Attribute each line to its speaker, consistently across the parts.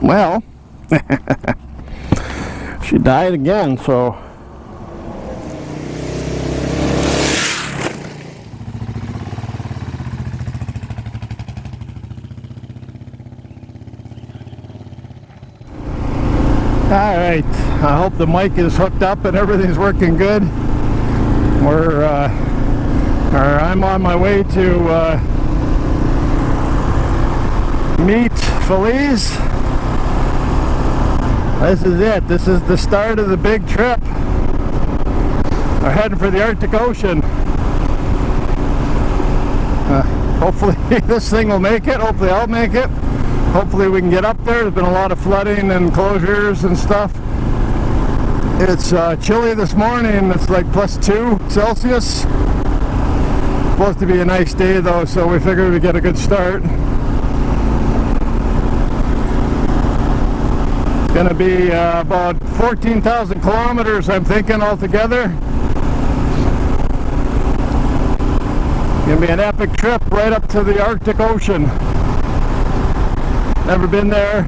Speaker 1: Well, she died again, so. Alright, I hope the mic is hooked up and everything's working good. I'm on my way to meet Feliz. This is it. This is the start of the big trip. We're heading for the Arctic Ocean. Hopefully this thing will make it. Hopefully I'll make it. Hopefully we can get up there. There's been a lot of flooding and closures and stuff. It's chilly this morning. It's like +2 Celsius. Supposed to be a nice day though, so we figured we'd get a good start. It's gonna be about 14,000 kilometers, I'm thinking, altogether. Gonna be an epic trip right up to the Arctic Ocean. Never been there.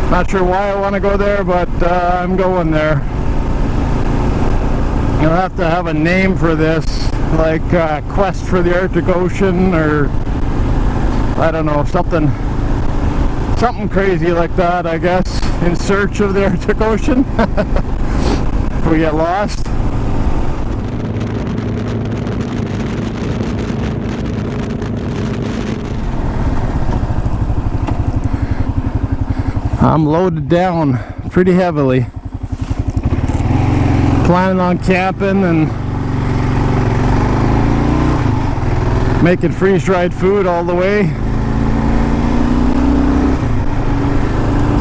Speaker 1: Not sure why I want to go there, but I'm going there. You'll have to have a name for this, like Quest for the Arctic Ocean, or I don't know, something crazy like that, I guess. In search of the Arctic Ocean. If we get lost. I'm loaded down pretty heavily. Planning on camping and making freeze-dried food all the way.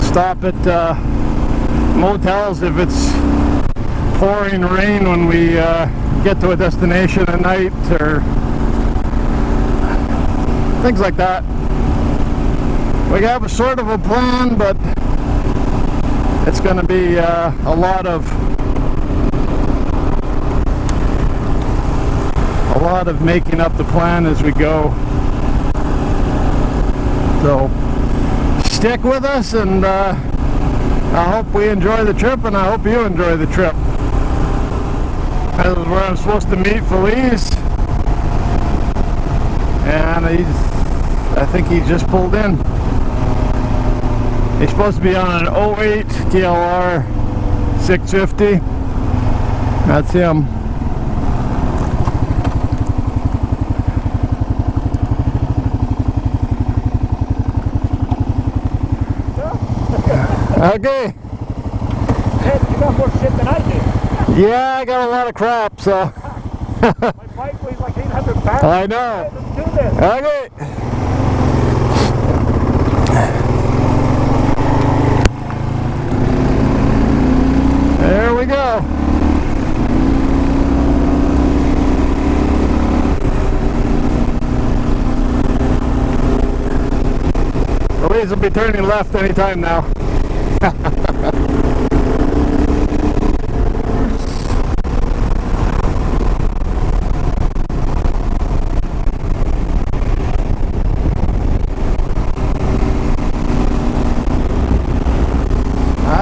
Speaker 1: Stop at motels if it's pouring rain when we get to a destination at night, or things like that. We have a sort of a plan, but it's going to be a lot of making up the plan as we go. So stick with us, and I hope we enjoy the trip, and I hope you enjoy the trip. This is where I'm supposed to meet Feliz, and I think he just pulled in. He's supposed to be on an 08 TLR 650. That's him. Okay.
Speaker 2: Hey, you got more shit than I did.
Speaker 1: Yeah, I got a lot of crap, so.
Speaker 2: My bike weighs like 800 pounds.
Speaker 1: I know.
Speaker 2: Hey, let's do this.
Speaker 1: Okay. There we go. Feliz will be turning left anytime now. That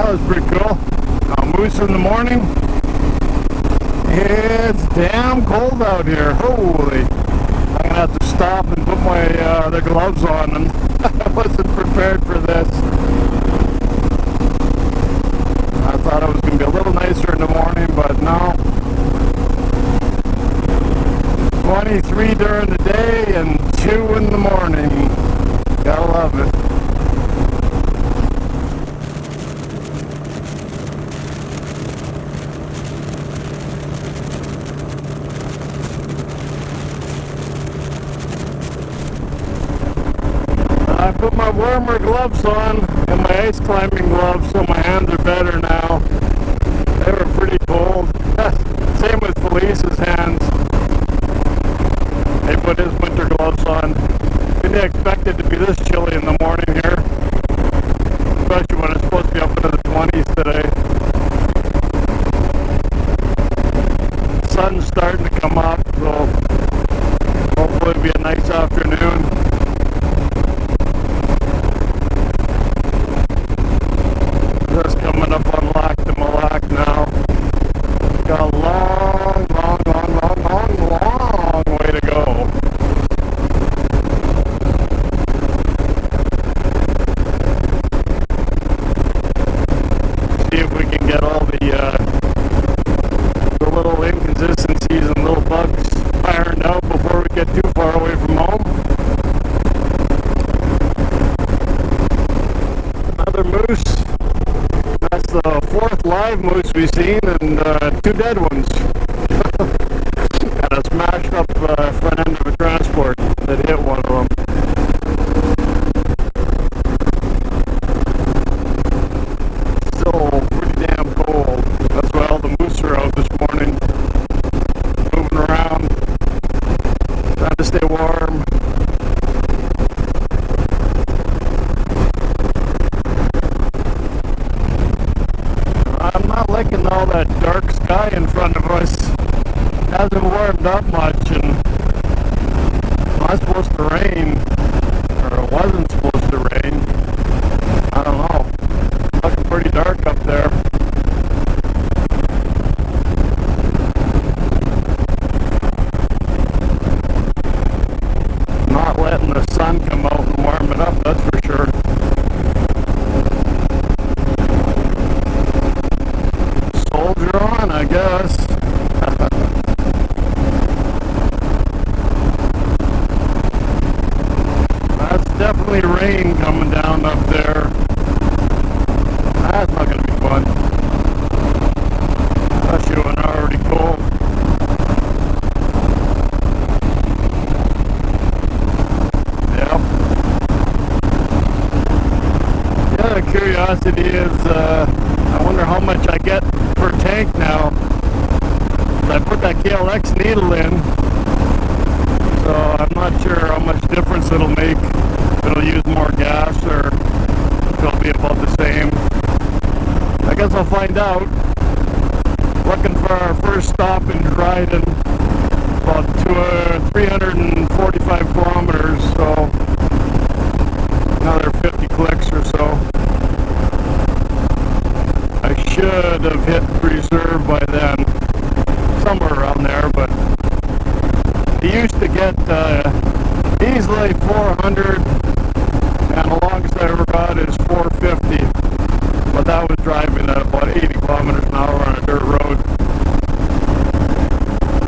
Speaker 1: was pretty cool. Moose in the morning. It's damn cold out here. Holy. I'm gonna have to stop and put my the gloves on, and I wasn't prepared for this. I thought it was gonna be a little nicer in the morning, but no. 23 during the day and 2 in the morning. Gotta love it. I put my warmer gloves on and my ice climbing gloves, so my hands are better now. They were pretty cold. Same with Feliz's hands. He put his winter gloves on. Didn't expect it to be this chilly in the morning here, especially when it's supposed to be up into the 20s today. The sun's starting to come up, so hopefully it'll be a nice afternoon. Another moose. That's the 4th live moose we've seen, and 2 dead ones. Got a smashed up front end of a transport that hit one of them. Still pretty damn cold. That's why all the moose are out this morning, moving around, trying to stay warm. I'm not liking all that dark sky in front of us. Hasn't warmed up much, and it's not supposed to rain, or it wasn't supposed to rain. I don't know. It's looking pretty dark up there. Not letting the sun come out and warm it up, that's for sure. Soldier on, I guess. That's definitely rain coming down up there. That's not going to be fun. Especially when it's already cold. Yep. The other curiosity is, I wonder how much I get per tank now. I put that KLX needle in, so I'm not sure how much difference it'll make. If it'll use more gas or if it'll be about the same. I guess I'll find out. Looking for our first stop in Dryden, about 345 kilometers, so another 50 clicks or so. I should have hit reserve by then, somewhere around there, but he used to get easily 400, and the longest I ever got is 450, but that was driving at about 80 kilometers an hour on a dirt road.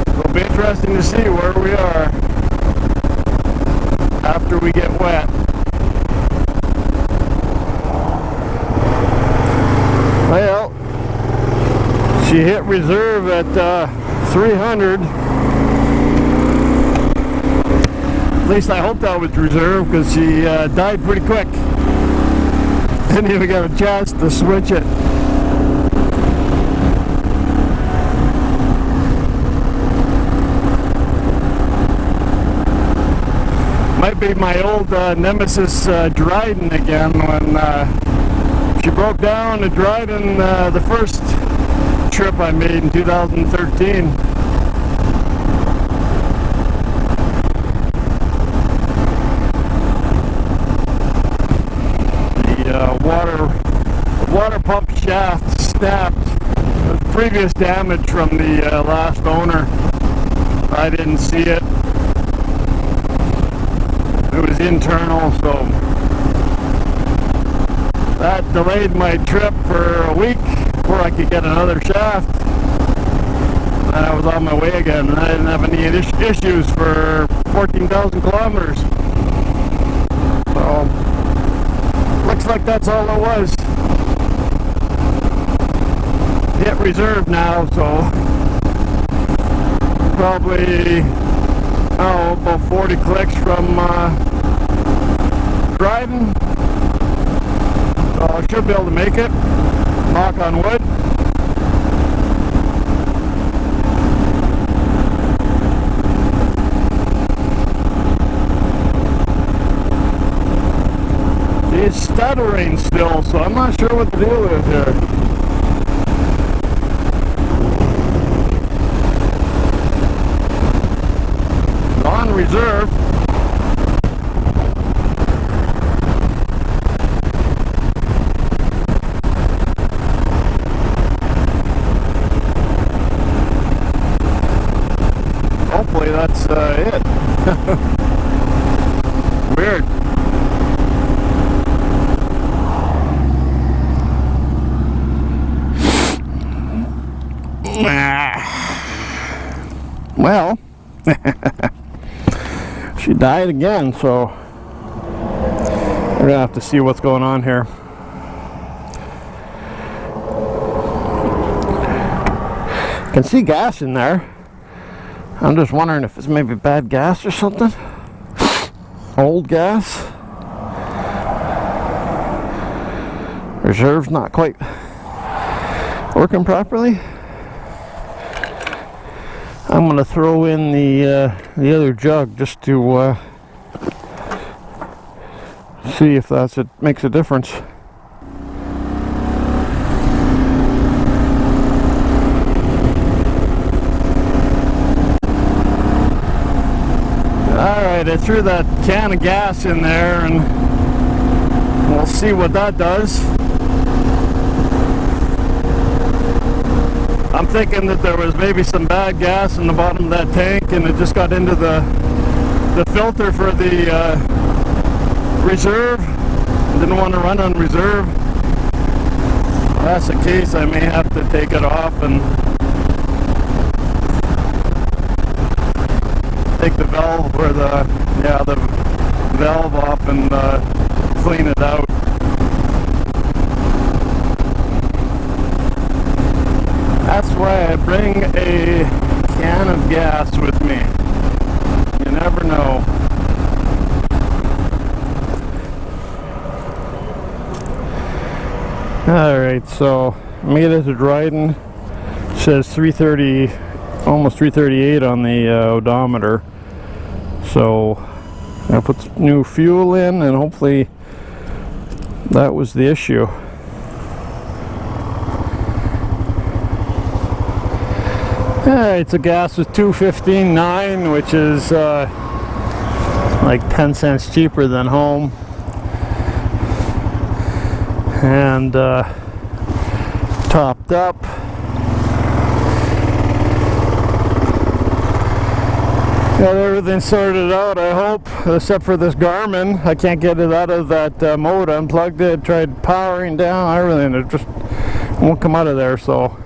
Speaker 1: So it'll be interesting to see where we are after we get wet. Well, she hit reserve at 300. At least I hope that was reserve, because she died pretty quick. Didn't even get a chance to switch it. Might be my old nemesis Dryden again, when she broke down at Dryden the first trip I made in 2013. The water pump shaft snapped. The previous damage from the last owner. I didn't see it. It was internal, so that delayed my trip for a week before I could get another shaft. And I was on my way again, and I didn't have any issues for 14,000 kilometers. So, looks like that's all it was. Hit reserve now, so probably, about 40 clicks from Dryden. So I should be able to make it, knock on wood. It's stuttering still, so I'm not sure what the deal is here. On reserve. Hopefully that's it. Weird. Well, she died again, so we're gonna have to see what's going on here. Can see gas in there. I'm just wondering if it's maybe bad gas or something. Old gas. Reserve's not quite working properly. I'm gonna throw in the other jug just to see if makes a difference. Alright, I threw that can of gas in there and we'll see what that does. I'm thinking that there was maybe some bad gas in the bottom of that tank and it just got into the filter for the reserve. Didn't want to run on reserve. If that's the case, I may have to take it off and take the valve or the valve off and clean it out. That's why I bring a can of gas with me. You never know. Alright, so made it to Dryden. It says 330, almost 338 on the odometer. So I put new fuel in and hopefully that was the issue. Alright, so gas was $2.15.9, which is like 10 cents cheaper than home. And topped up. Got everything sorted out, I hope, except for this Garmin. I can't get it out of that mode. I unplugged it, tried powering down, everything. It just won't come out of there, so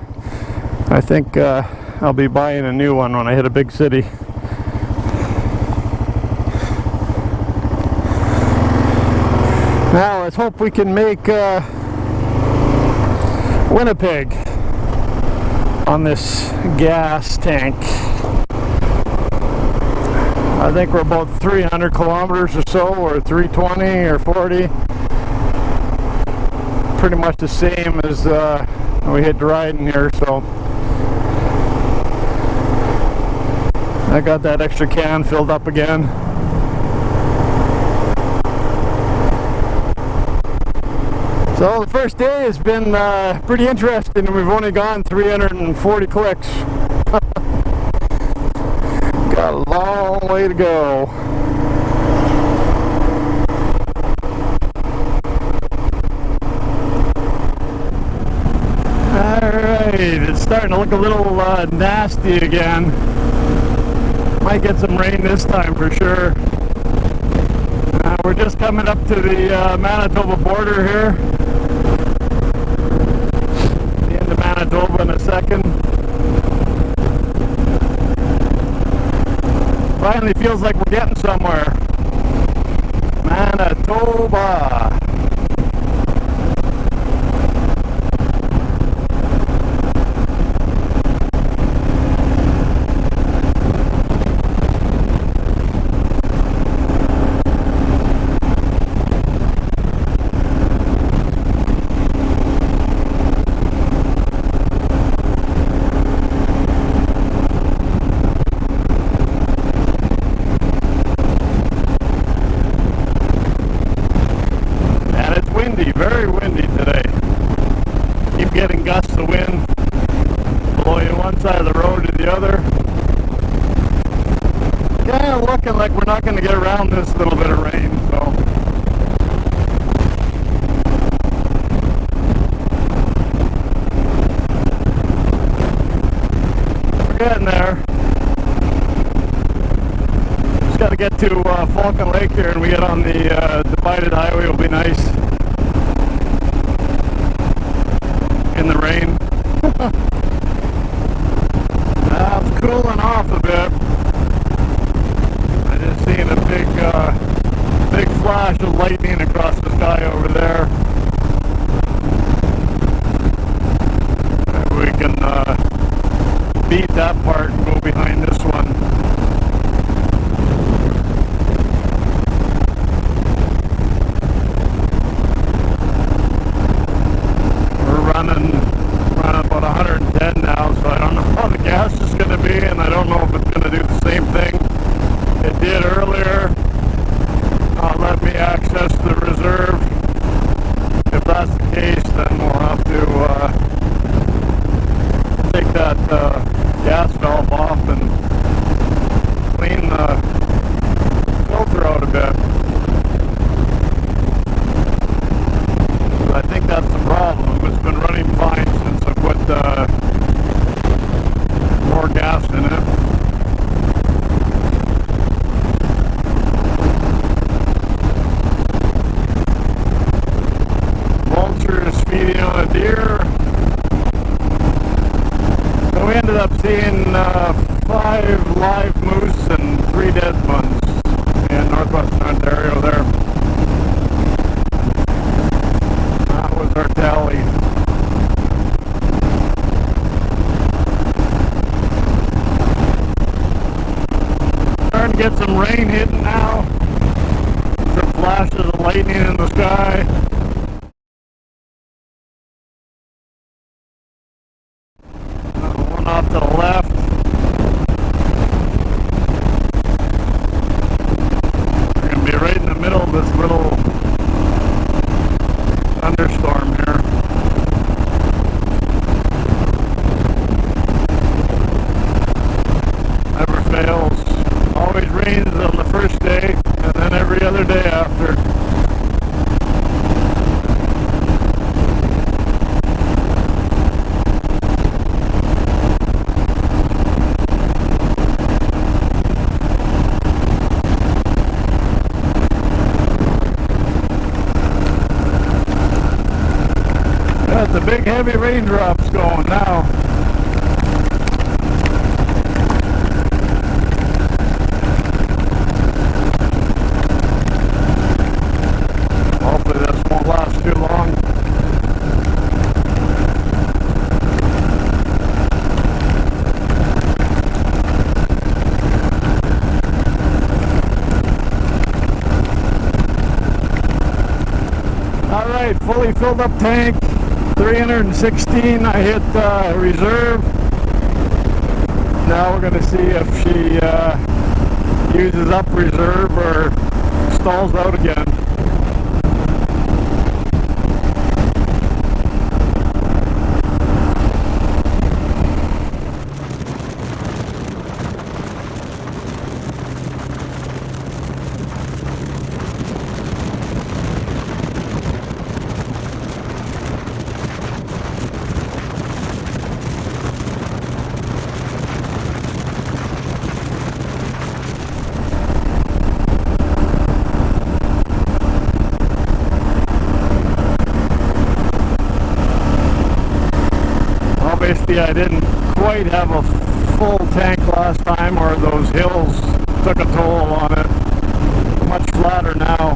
Speaker 1: I think I'll be buying a new one when I hit a big city. Now let's hope we can make Winnipeg on this gas tank. I think we're about 300 kilometers or so, or 320 or 40. Pretty much the same as we hit Dryden here, so I got that extra can filled up again. So the first day has been pretty interesting, and we've only gone 340 clicks. Got a long way to go. Alright, it's starting to look a little nasty again. Might get some rain this time for sure. We're just coming up to the Manitoba border here. Be into Manitoba in a second. Finally feels like we're getting somewhere. Manitoba. Very windy today. Keep getting gusts of wind blowing one side of the road to the other. Kind of looking like we're not going to get around this little bit of rain, so we're getting there. Just got to get to Falcon Lake here, and we get on the divided highway. It'll be nice. In the rain. It's cooling off a bit. I just seen a big flash of lightning across the sky over there. Maybe we can that's the case, then we'll have to take that gas valve off and clean the filter out a bit. I think that's the problem. It's been running fine since I put more gas in it. Vultures feeding on a deer. So we ended up seeing 5 live moose and 3 dead ones in northwestern Ontario there. Our tally. Starting to get some rain hitting now. Some flashes of lightning in the sky. One off to the left. We're going to be right in the middle of this little thunderstorm here. Never fails. Always rains on the first day and then every other day after. Got the big heavy raindrops going now. Hopefully this won't last too long. Alright, fully filled up tank. 316, I hit reserve. Now we're going to see if she uses up reserve or stalls out again. Basically, I didn't quite have a full tank last time, or those hills took a toll on it. Much flatter now.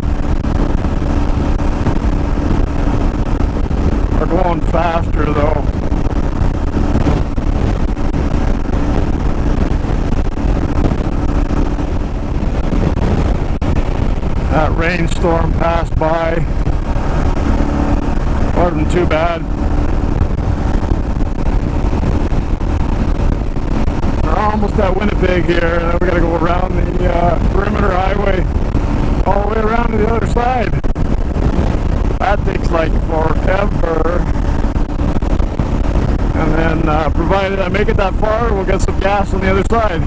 Speaker 1: We're going faster though. That rainstorm passed by. Wasn't too bad. Almost at Winnipeg here, and then we gotta go around the perimeter highway all the way around to the other side. That takes like forever. And then provided I make it that far, we'll get some gas on the other side.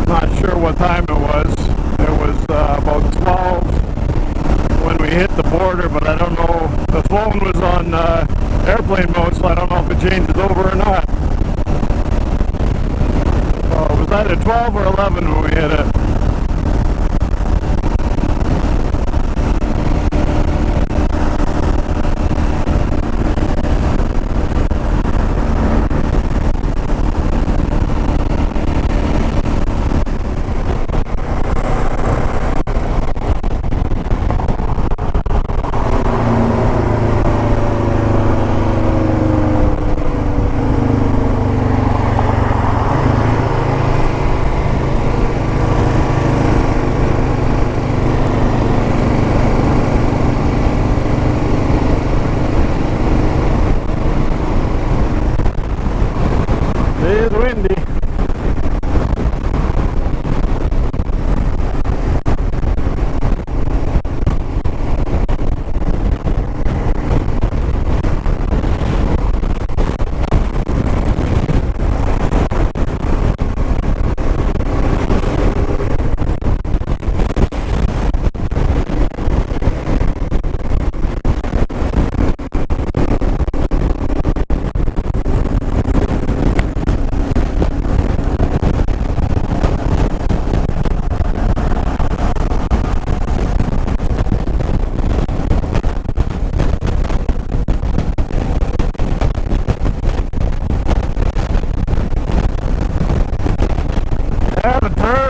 Speaker 1: Not sure what time it was. It was about 12 when we hit the border, but I don't know. The phone was on airplane mode, so I don't know if it changes over or not. It was either 12 or 11 when we hit it.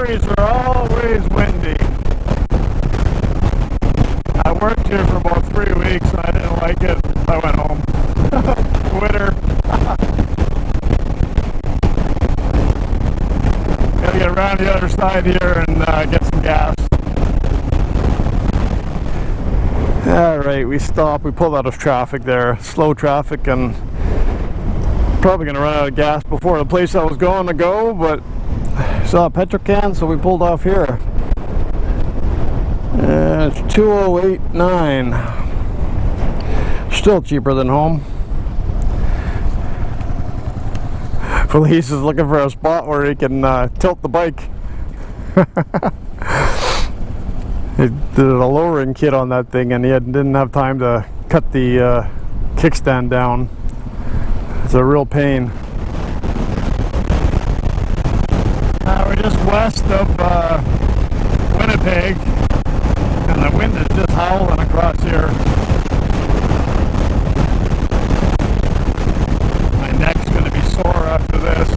Speaker 1: prairies are always windy. I worked here for about 3 weeks and I didn't like it. I went home. Winter. Gotta get around the other side here and get some gas. Alright, we stopped. We pulled out of traffic there. Slow traffic, and probably gonna run out of gas before the place I was going to go, but saw a petrol can, so we pulled off here. It's 2:08.9. Still cheaper than home. Feliz is looking for a spot where he can tilt the bike. He did a lowering kit on that thing, and he didn't have time to cut the kickstand down. It's a real pain. We're just west of Winnipeg, and the wind is just howling across here. My neck's going to be sore after this.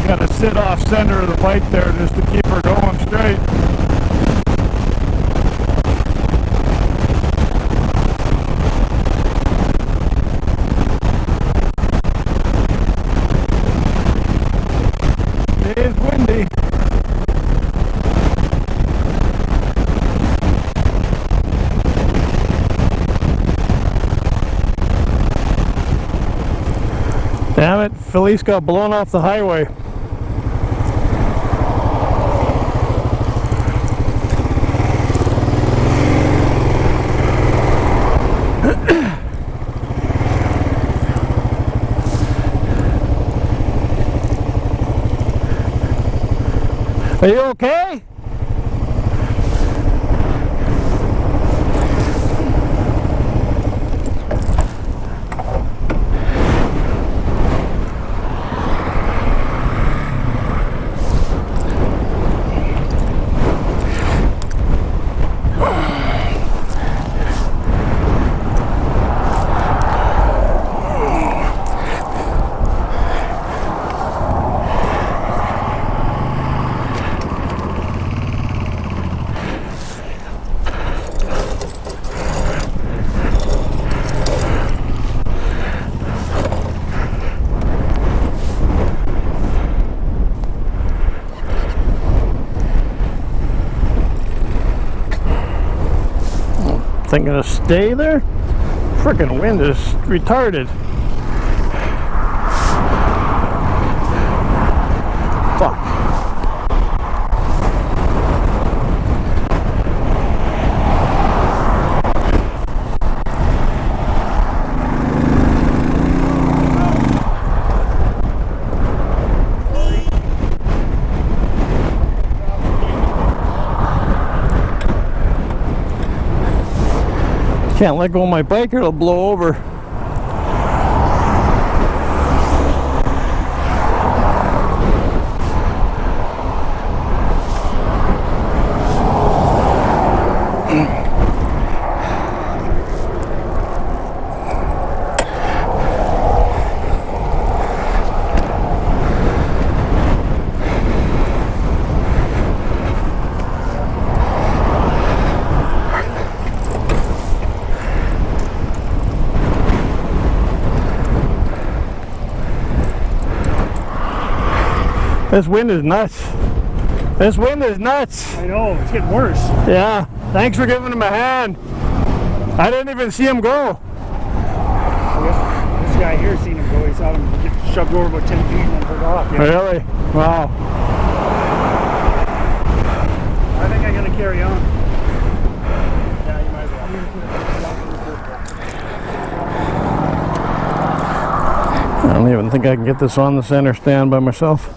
Speaker 1: Got to sit off center of the bike there just to keep her going straight. It is windy. Damn it, Feliz got blown off the highway. Are you okay? Think gonna stay there? Frickin' wind is retarded. Fuck. Can't let go of my bike or it'll blow over. This wind is nuts. This wind is nuts.
Speaker 2: I know, it's getting worse.
Speaker 1: Yeah, thanks for giving him a hand. I didn't even see him go.
Speaker 2: This guy here seen him go. He saw him get shoved over about 10 feet and then hurt off. Yeah.
Speaker 1: Really? Wow.
Speaker 2: I think I'm going to carry on. Yeah, you might as well.
Speaker 1: I don't even think I can get this on the center stand by myself.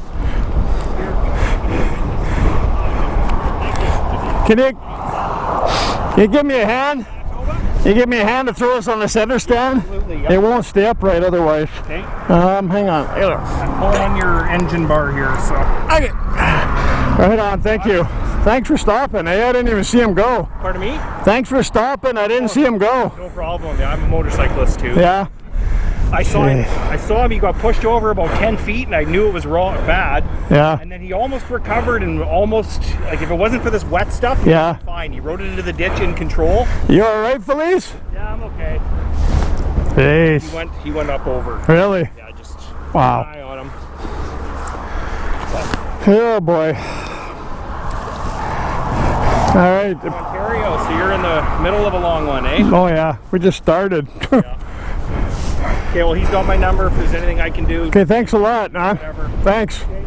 Speaker 1: Can you give me a hand? Can you give me a hand to throw us on the center stand?
Speaker 2: Absolutely, yep.
Speaker 1: It won't stay upright otherwise.
Speaker 2: Okay.
Speaker 1: Hang on.
Speaker 2: I'm pulling on your engine bar here, so.
Speaker 1: Okay. Right on, thank you. Thanks for stopping. Hey, I didn't even see him go.
Speaker 2: Pardon me?
Speaker 1: Thanks for stopping. I didn't see him go.
Speaker 2: No problem. Yeah, I'm a motorcyclist too.
Speaker 1: Yeah.
Speaker 2: I saw him. He got pushed over about 10 feet, and I knew it was wrong, bad.
Speaker 1: Yeah.
Speaker 2: And then he almost recovered, and almost like if it wasn't for this wet stuff,
Speaker 1: yeah,
Speaker 2: fine. He rode it into the ditch in control.
Speaker 1: You all right, Feliz?
Speaker 2: Yeah, I'm okay.
Speaker 1: Jeez.
Speaker 2: He went up over.
Speaker 1: Really?
Speaker 2: Yeah, just
Speaker 1: wow.
Speaker 2: keep an eye on him.
Speaker 1: Oh boy. All right.
Speaker 2: Ontario, so you're in the middle of a long one, eh?
Speaker 1: Oh yeah, we just started.
Speaker 2: Yeah. Okay, well, he's got my number if there's anything I can do.
Speaker 1: Okay, thanks a lot, huh?
Speaker 2: Whatever.
Speaker 1: Thanks.
Speaker 2: Okay.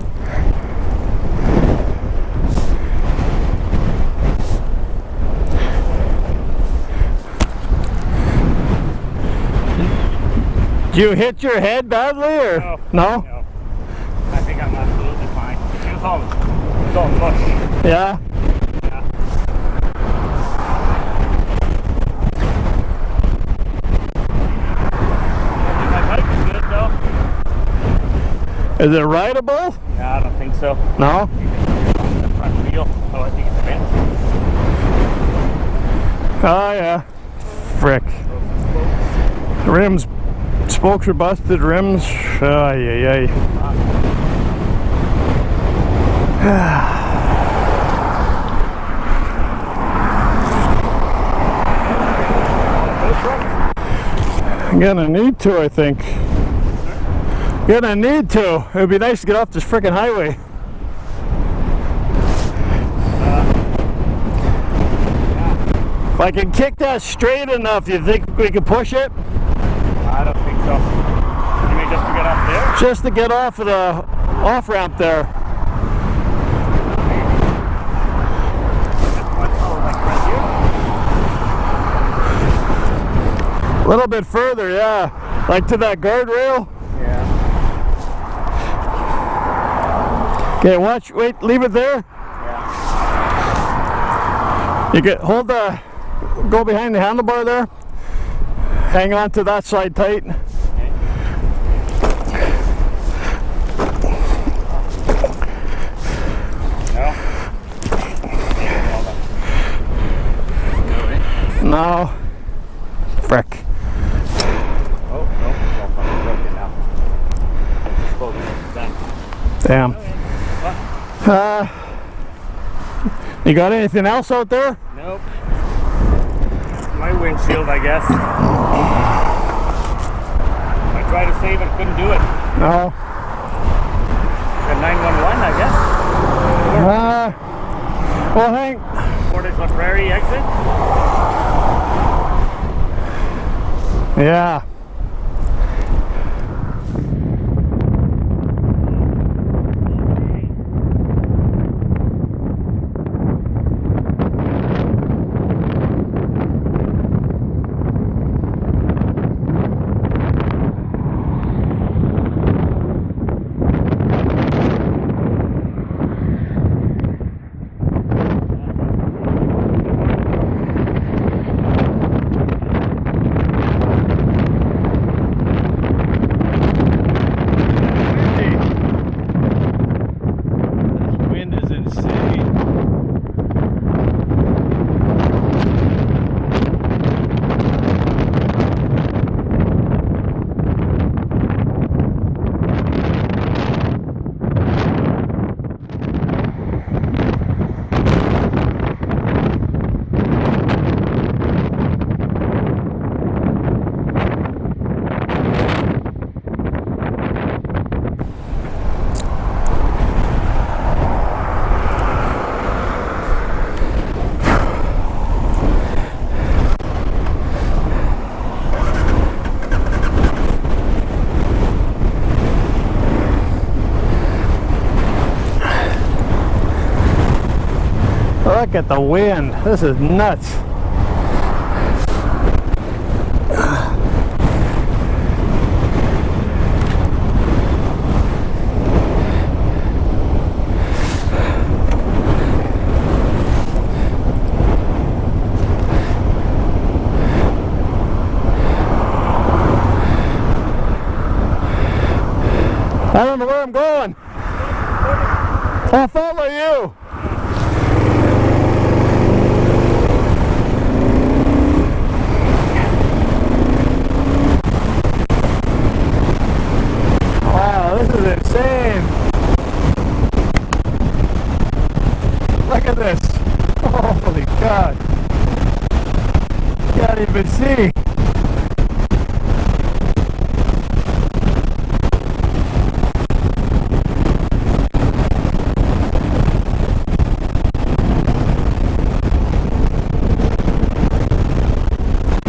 Speaker 1: Did you hit your head badly, or
Speaker 2: No?
Speaker 1: No?
Speaker 2: I think I'm absolutely fine. It's all mush.
Speaker 1: Yeah.
Speaker 2: My bike is good though.
Speaker 1: Is it rideable?
Speaker 2: Yeah, I don't think so.
Speaker 1: No?
Speaker 2: The front wheel. Oh, I think it's bent.
Speaker 1: Oh yeah. Frick. Rims, spokes are busted, rims. Ay, ay, ay. I'm gonna need to, I think. Gonna need to. It'd be nice to get off this frickin' highway. If I can kick that straight enough, you think we can push it?
Speaker 2: I don't think so. You mean just to get up there?
Speaker 1: Just to get off of the off-ramp there. A little bit further, yeah. Like to that guardrail.
Speaker 2: Yeah.
Speaker 1: Okay, watch, wait, leave it there.
Speaker 2: Yeah.
Speaker 1: You get, hold the, go behind the handlebar there. Hang on to that side tight. No. Frick.
Speaker 2: Oh, no. Well, broken now.
Speaker 1: Damn. You got anything else out there?
Speaker 2: Nope. My windshield, I guess. I tried to save it, couldn't do it.
Speaker 1: No.
Speaker 2: Got 911, I guess.
Speaker 1: Well, hang.
Speaker 2: Portage La Prairie exit.
Speaker 1: Yeah. Look at the wind. This is nuts. I don't know where I'm going. I'll follow you. Look at this. Holy God. Can't even see.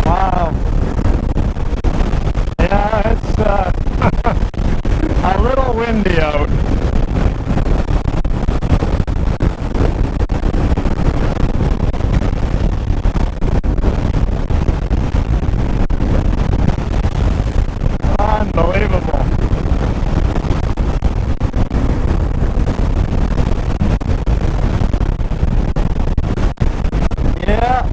Speaker 1: Wow. Yeah, it's a little windy out. Unbelievable. Yeah.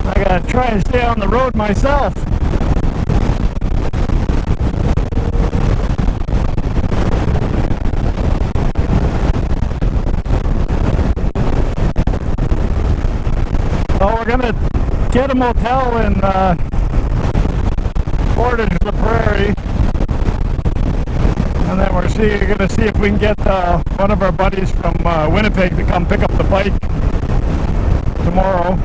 Speaker 1: I gotta try and stay on the road myself. Oh, we're gonna get a motel in Portage La Prairie, and then we're gonna see if we can get one of our buddies from Winnipeg to come pick up the bike tomorrow.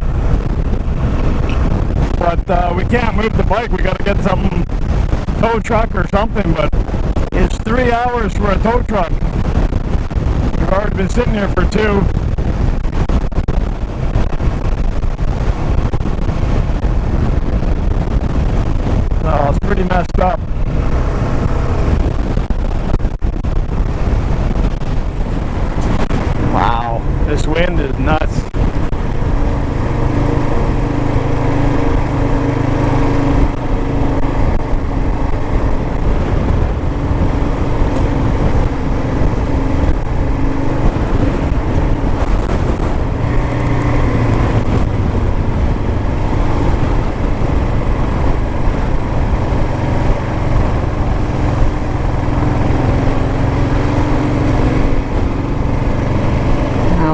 Speaker 1: But we can't move the bike. We gotta get some tow truck or something. But it's 3 hours for a tow truck. We've already been sitting here for 2. Oh, it's pretty messed up. Wow, this wind is nuts.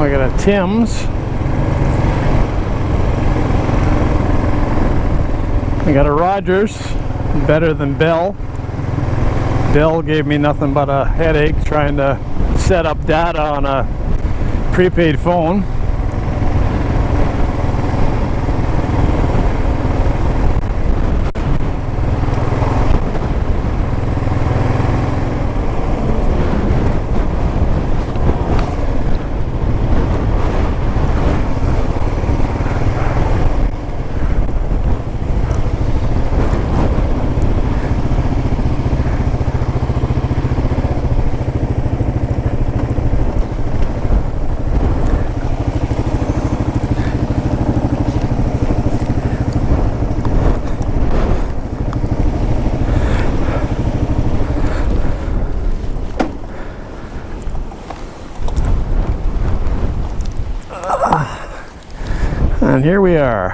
Speaker 1: We got a Tim's. We got a Rogers, better than Bell. Bell gave me nothing but a headache trying to set up data on a prepaid phone. And here we are.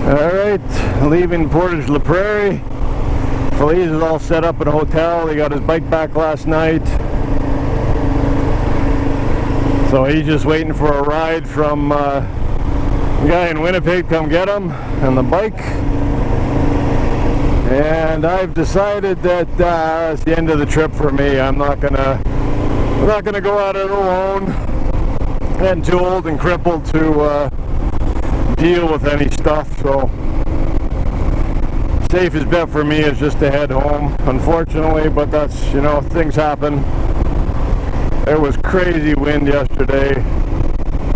Speaker 1: Alright, leaving Portage La Prairie. Feliz is all set up at a hotel. He got his bike back last night. So he's just waiting for a ride from a guy in Winnipeg to come get him and the bike. And I've decided that it's the end of the trip for me. I'm not gonna go at it alone. I'm too old and crippled to deal with any stuff. So safest bet for me is just to head home, unfortunately. But that's, you know, things happen. There was crazy wind yesterday.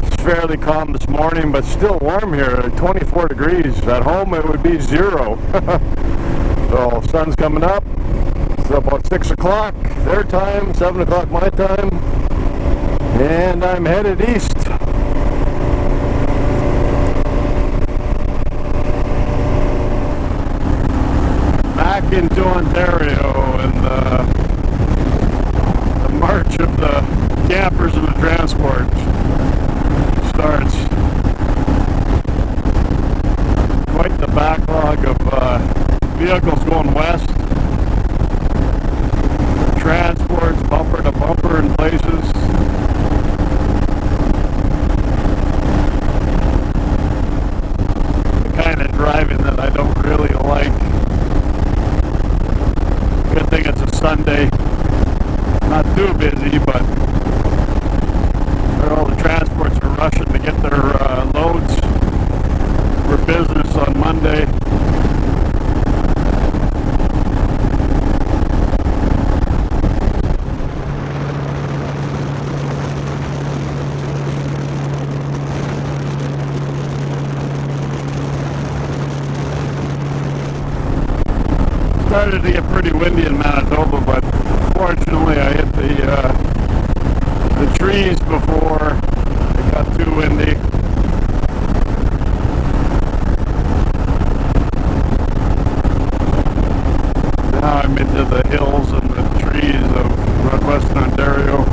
Speaker 1: It's fairly calm this morning, but still warm here. 24 degrees. At home it would be 0. So sun's coming up. It's about 6 o'clock their time, 7 o'clock my time, and I'm headed east. Back into Ontario, and the march of the campers and the transport starts. Quite the backlog of vehicles going west. Transports bumper to bumper in places. busy, but all the transports are rushing to get their loads for business on Monday. Started to get pretty windy in Manitoba, but fortunately I hit the trees before it got too windy. Now I'm into the hills and the trees of Western Ontario.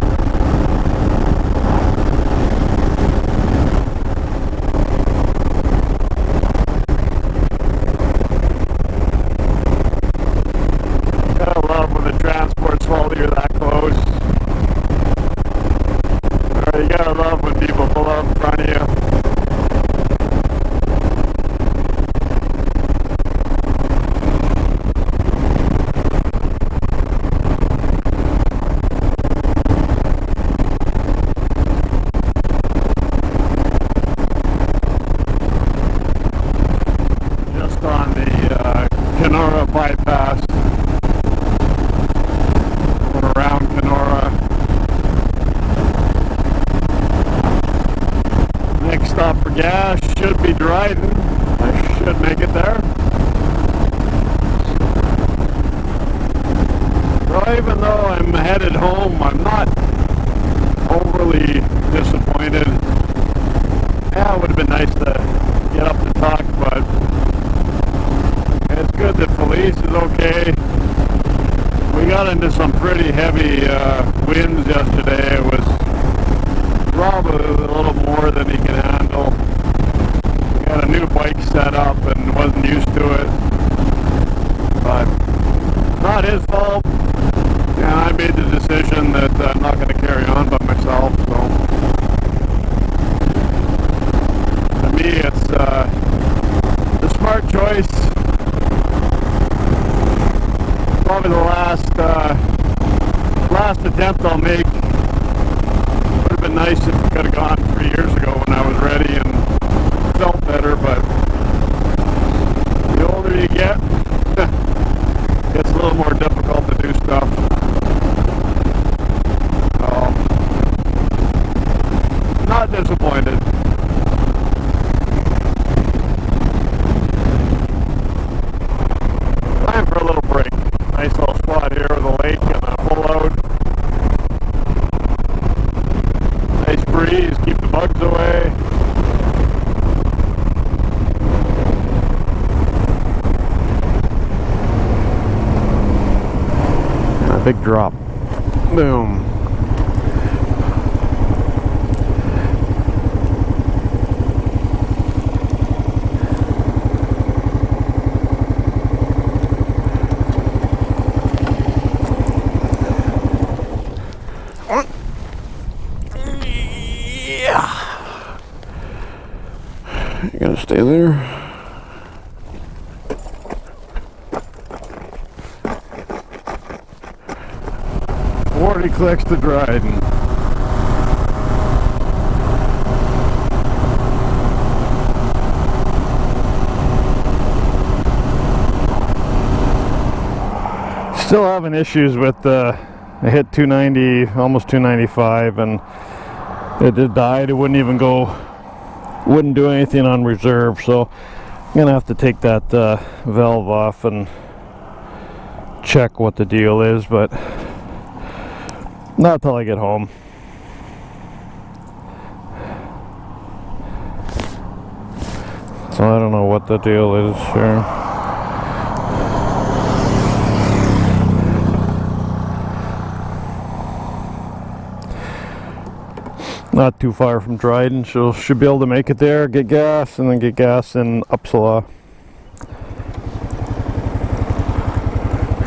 Speaker 1: Transports follow you that close. Or you gotta love when people pull out in front of you. Just on the Kenora bypass. Around Kenora. Next stop for gas should be Dryden. I should make it there. So even though I'm headed home, I'm not overly disappointed. Yeah, it would have been nice to get up to talk, but it's good that Feliz is okay. We got into some pretty heavy winds yesterday. It was probably a little more than he can handle. We got a new bike set up and wasn't used to it. But not his fault. And I made the decision that I'm not going to carry on by myself. So to me, it's the smart choice. Probably the last attempt I'll make. Would have been nice if we could have gone 3 years ago when I was ready and felt better, but the older you get, it's a little more difficult to do stuff. So, not disappointed. Time for a little break. Nice little spot here with a lake and a pull out. Nice breeze, keep the bugs away. And a big drop. Boom. You gonna stay there? "40 clicks to Dryden." Still having issues with I hit 290, almost 295, and it just died. It wouldn't even go. Wouldn't do anything on reserve, so I'm gonna have to take that valve off and check what the deal is, but not till I get home. So I don't know what the deal is here. Not too far from Dryden, so should be able to make it there, get gas, and then get gas in Uppsala.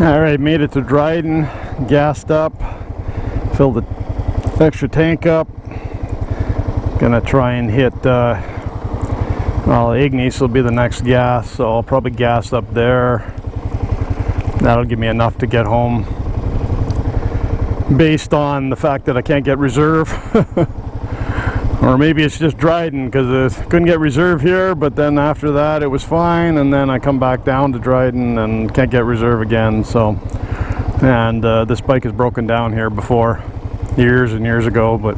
Speaker 1: Alright, made it to Dryden, gassed up, filled the extra tank up. Gonna try and hit, well, Ignis will be the next gas, so I'll probably gas up there. That'll give me enough to get home. based on the fact that I can't get reserve. Or maybe it's just Dryden, because I couldn't get reserve here, but then after that it was fine, and then I come back down to Dryden and can't get reserve again. So, and this bike is broken down here before, years and years ago, but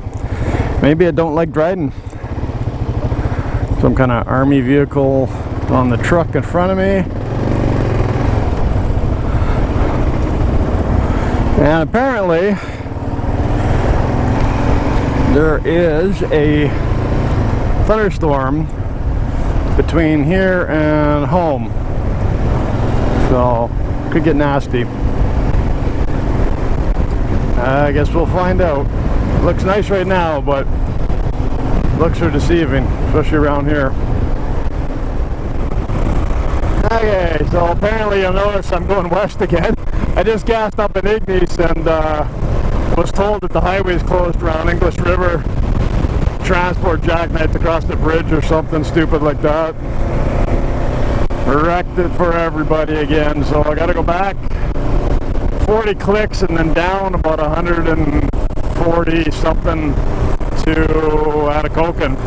Speaker 1: maybe I don't like Dryden. Some kind of army vehicle on the truck in front of me. And apparently there is a thunderstorm between here and home, so could get nasty. I guess we'll find out. Looks nice right now, but looks are deceiving, especially around here. Okay, so apparently you'll notice I'm going west again. I just gassed up in Ignis and was told that the highway is closed around English River. Transport jackknifed across the bridge or something stupid like that. Wrecked it for everybody again, so I gotta go back 40 clicks and then down about 140 something to Atikokan,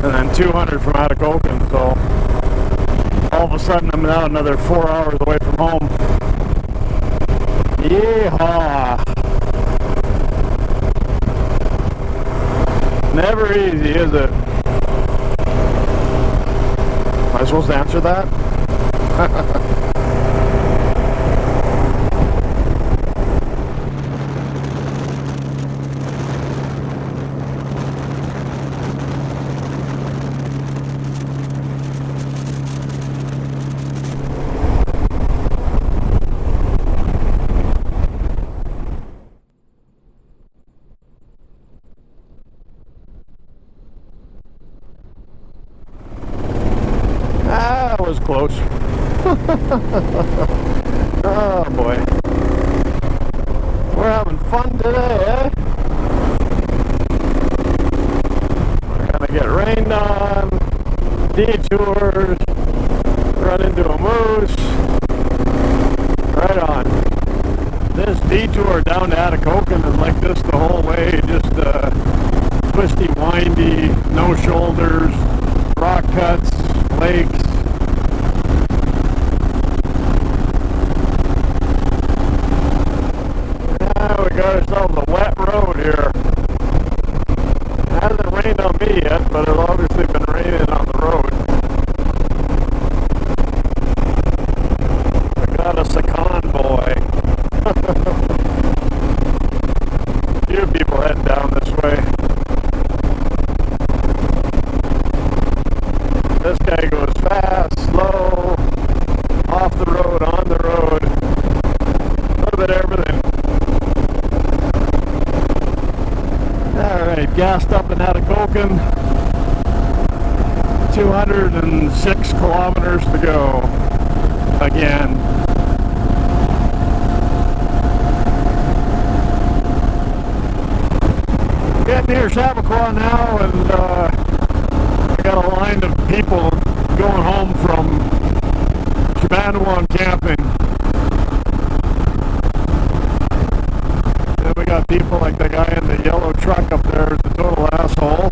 Speaker 1: and then 200 from Atikokan, so all of a sudden I'm now another 4 hours away from home. Yeehaw! Never easy, is it? Am I supposed to answer that? That was close. Oh boy. We're having fun today, eh? We're gonna get rained on, detours, run into a moose. Right on. This detour down to Atikokan is like this the whole way, just twisty, windy, no shoulders, rock cuts, lakes. Yeah, we got ourselves a wet road here. It hasn't rained on me yet, but it's obviously been raining on the road. We got us a convoy. A few people heading down this way. This guy goes fast, slow, off the road, on the road, a little bit of everything. Alright, gassed up in Atikokan, 206 kilometers to go, again. Getting near Chappaqua now, and I got a line of people going home from Shabanawan camping. Then we got people like the guy in the yellow truck up there is a total asshole.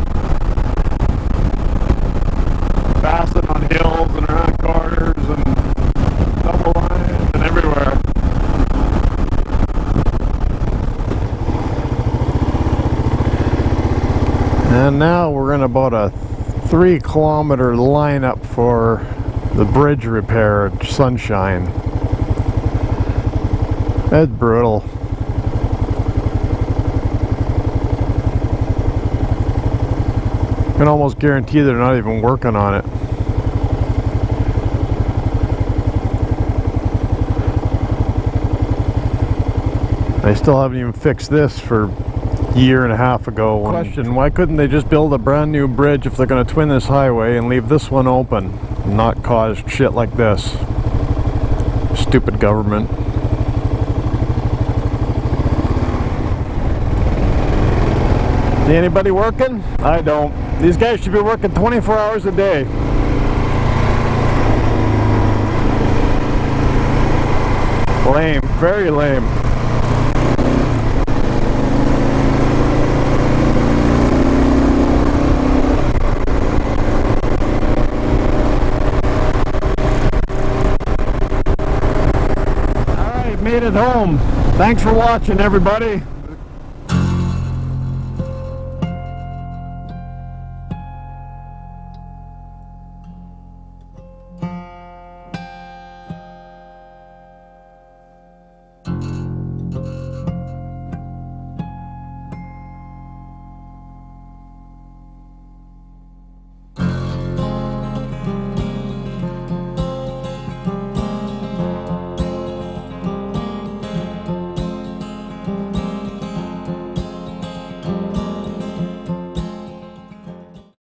Speaker 1: Passing on hills and around corners and double lines and everywhere. And now we're in about a 3-kilometer lineup for the bridge repair at Sunshine. That's brutal. I can almost guarantee they're not even working on it. They still haven't even fixed this for a year and a half ago. Question, why couldn't they just build a brand new bridge if they're going to twin this highway and leave this one open and not cause shit like this? Stupid government. See anybody working? I don't. These guys should be working 24 hours a day. Lame, very lame. made it home. Thanks for watching, everybody.